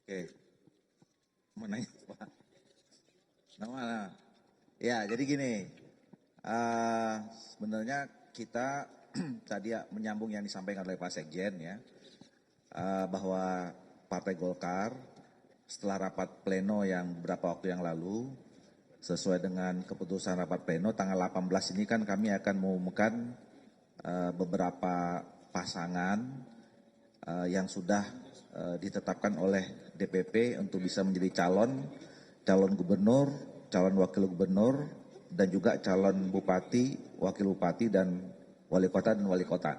Oke, mau nanya apa? Nama, ya jadi gini, sebenarnya kita tadi ya menyambung yang disampaikan oleh Pak Sekjen ya, bahwa Partai Golkar setelah rapat pleno yang beberapa waktu yang lalu, sesuai dengan keputusan rapat pleno tanggal 18 ini kan kami akan mengumumkan beberapa pasangan yang sudah ditetapkan oleh DPP untuk bisa menjadi calon gubernur, calon wakil gubernur, dan juga calon bupati, wakil bupati, dan wali kota.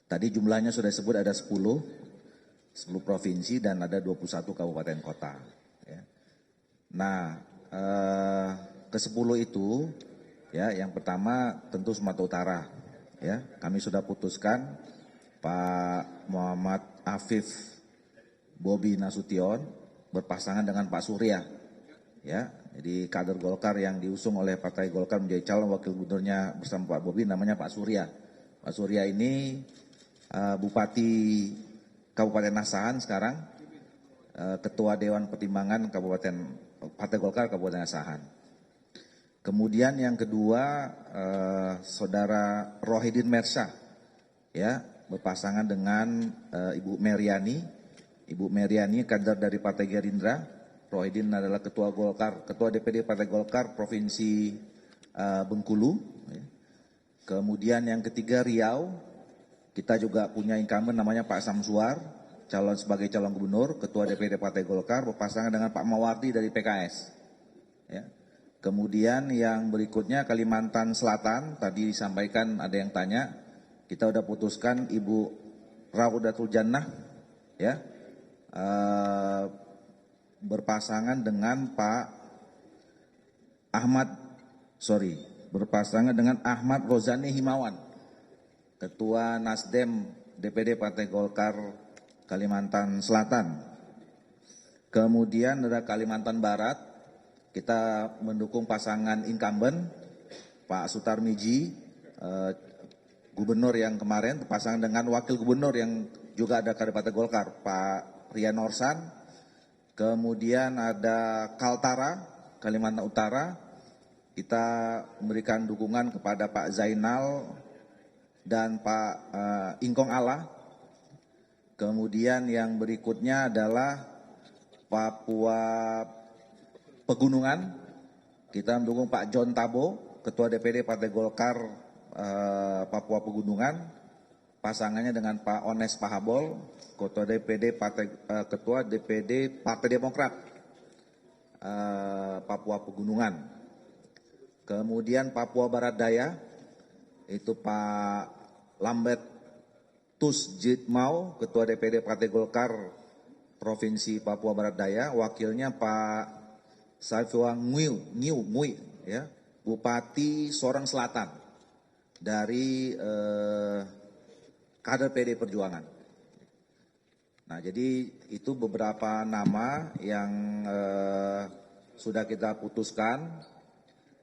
Tadi jumlahnya sudah disebut ada 10 provinsi dan ada 21 kabupaten kota. Ya. Nah, ke-10 itu, ya, yang pertama tentu Sumatera Utara. Ya, kami sudah putuskan Pak Muhammad Afif Bobi Nasution berpasangan dengan Pak Surya. Ya, jadi kader Golkar yang diusung oleh Partai Golkar menjadi calon wakil gubernurnya bersama Pak Bobi namanya Pak Surya. Pak Surya ini Bupati Kabupaten Asahan sekarang, Ketua Dewan Pertimbangan Kabupaten Partai Golkar Kabupaten Asahan. Kemudian yang kedua Saudara Rohidin Mersa, ya, berpasangan dengan Ibu Meriani. Ibu Meriani kader dari Partai Gerindra. Rohidin adalah Ketua DPD Partai Golkar Provinsi Bengkulu. Kemudian yang ketiga Riau, kita juga punya incumbent namanya Pak Samsuar, sebagai calon gubernur, Ketua DPD Partai Golkar, berpasangan dengan Pak Mawardi dari PKS. Ya. Kemudian yang berikutnya Kalimantan Selatan, tadi disampaikan ada yang tanya, kita udah putuskan Ibu Raudatul Jannah, ya, berpasangan dengan berpasangan dengan Ahmad Rozani Himawan, Ketua Nasdem DPD Partai Golkar Kalimantan Selatan. Kemudian ada Kalimantan Barat, kita mendukung pasangan incumbent Pak Sutarmiji, gubernur yang kemarin, pasangan dengan wakil gubernur yang juga ada kader Partai Golkar, Pak Rian Orsan. Kemudian ada Kaltara, Kalimantan Utara, kita memberikan dukungan kepada Pak Zainal dan Pak Ingkong Allah. Kemudian yang berikutnya adalah Papua Pegunungan, kita mendukung Pak John Tabo, Ketua DPD Partai Golkar Papua Pegunungan, pasangannya dengan Pak Ones Pahabol, Ketua DPD Partai Demokrat Papua Pegunungan. Kemudian Papua Barat Daya, itu Pak Lambert Tus Jitmau, Ketua DPD Partai Golkar Provinsi Papua Barat Daya, wakilnya Pak Saifullah Ngui, ya, Bupati Sorong Selatan dari kader PD Perjuangan. Nah, jadi itu beberapa nama yang sudah kita putuskan.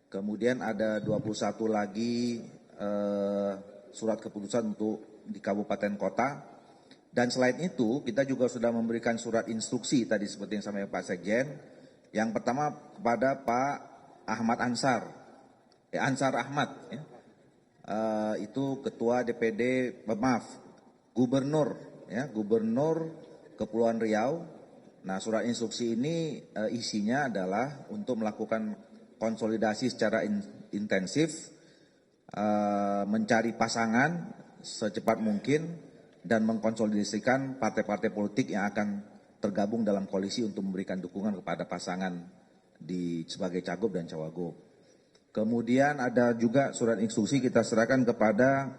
Kemudian ada 21 lagi surat keputusan untuk di kabupaten kota. Dan selain itu, kita juga sudah memberikan surat instruksi tadi seperti yang disampaikan Pak Sekjen. Yang pertama kepada Pak Ahmad Ansar, Ansar Ahmad, ya. Itu Ketua DPD, Gubernur, ya, Gubernur Kepulauan Riau. Nah, surat instruksi ini isinya adalah untuk melakukan konsolidasi secara intensif, mencari pasangan secepat mungkin dan mengkonsolidasikan partai-partai politik yang akan tergabung dalam koalisi untuk memberikan dukungan kepada pasangan sebagai cagup dan cawagup. Kemudian ada juga surat instruksi kita serahkan kepada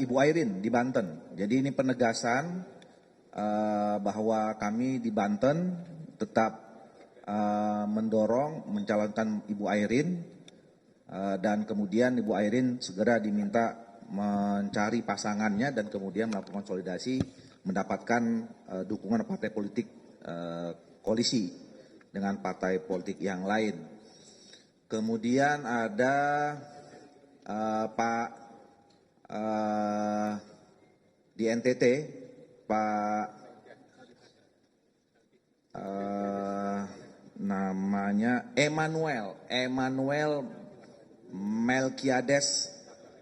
Ibu Airin di Banten. Jadi ini penegasan bahwa kami di Banten tetap mendorong mencalonkan Ibu Airin, dan kemudian Ibu Airin segera diminta mencari pasangannya dan kemudian melakukan konsolidasi mendapatkan dukungan partai politik koalisi dengan partai politik yang lain. Kemudian ada Pak di NTT, Pak namanya Emmanuel Melkiades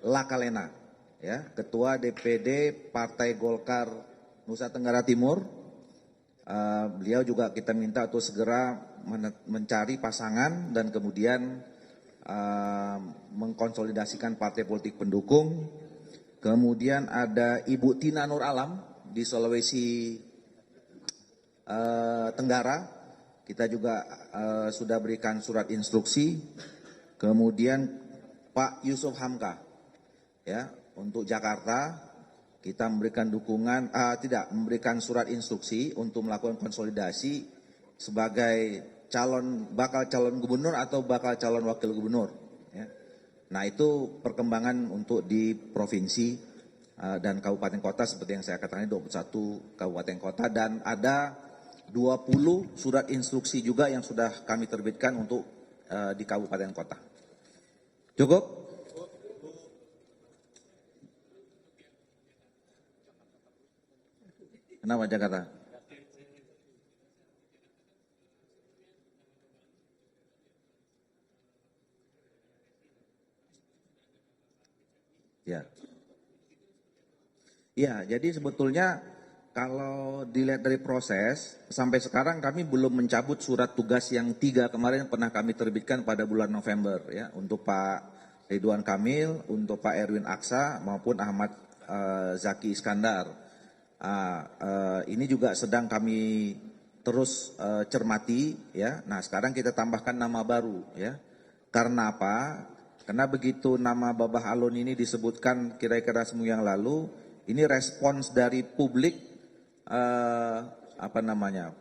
Lakalena, ya, Ketua DPD Partai Golkar Nusa Tenggara Timur. Beliau juga kita minta untuk segera mencari pasangan dan kemudian mengkonsolidasikan partai politik pendukung. Kemudian ada Ibu Tina Nur Alam di Sulawesi Tenggara, kita juga sudah berikan surat instruksi. Kemudian Pak Yusuf Hamka, ya, untuk Jakarta kita memberikan dukungan, memberikan surat instruksi untuk melakukan konsolidasi sebagai bakal calon gubernur atau bakal calon wakil gubernur. Ya. Nah, itu perkembangan untuk di provinsi dan kabupaten kota seperti yang saya katakan, 21 kabupaten kota, dan ada 20 surat instruksi juga yang sudah kami terbitkan untuk di kabupaten kota. Cukup? Kenapa Jakarta? Ya. Ya, jadi sebetulnya kalau dilihat dari proses, sampai sekarang kami belum mencabut surat tugas yang 3 kemarin pernah kami terbitkan pada bulan November, ya, untuk Pak Ridwan Kamil, untuk Pak Erwin Aksa maupun Ahmad Zaki Iskandar. Ini juga sedang kami terus cermati, ya. Nah, sekarang kita tambahkan nama baru, ya. Karena apa? Karena begitu nama Babah Alun ini disebutkan kira-kira seminggu yang lalu, ini respons dari publik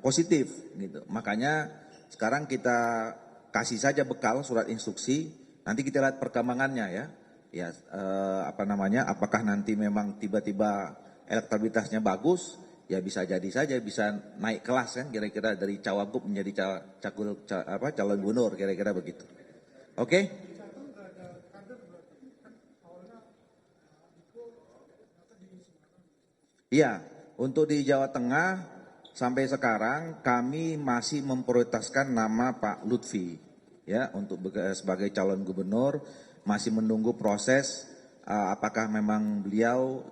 positif gitu. Makanya sekarang kita kasih saja bekal surat instruksi, nanti kita lihat perkembangannya, ya. Ya, apakah nanti memang tiba-tiba elektabilitasnya bagus, ya bisa jadi saja bisa naik kelas kan, kira-kira dari cawagup menjadi calon gubernur, kira-kira begitu. Oke? Iya, untuk di Jawa Tengah sampai sekarang kami masih memprioritaskan nama Pak Lutfi, ya, untuk sebagai calon gubernur. Masih menunggu proses apakah memang beliau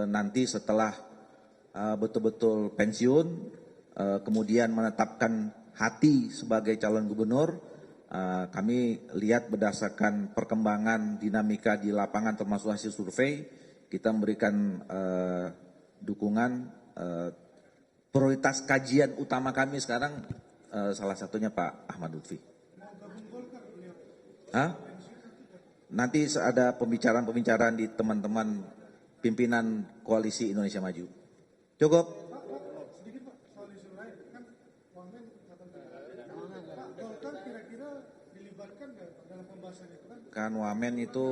nanti setelah betul-betul pensiun kemudian menetapkan hati sebagai calon gubernur. Kami lihat berdasarkan perkembangan dinamika di lapangan termasuk hasil survei, kita memberikan dukungan. Prioritas kajian utama kami sekarang salah satunya Pak Ahmad Lutfi. Nanti ada pembicaraan di teman-teman pimpinan Koalisi Indonesia Maju. Cukup? Kan Wamen itu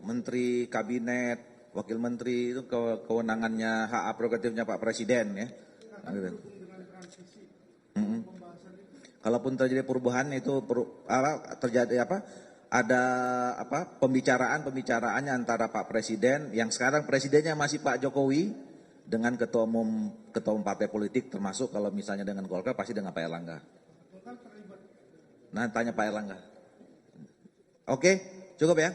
menteri kabinet, wakil menteri, itu kewenangannya, hak prerogatifnya Pak Presiden, ya. Kalaupun terjadi perubahan itu ada pembicaraannya antara Pak Presiden, yang sekarang presidennya masih Pak Jokowi, dengan ketua umum partai politik, termasuk kalau misalnya dengan Golkar pasti dengan Pak Erlangga. Nah, tanya Pak Erlangga. Oke, cukup ya.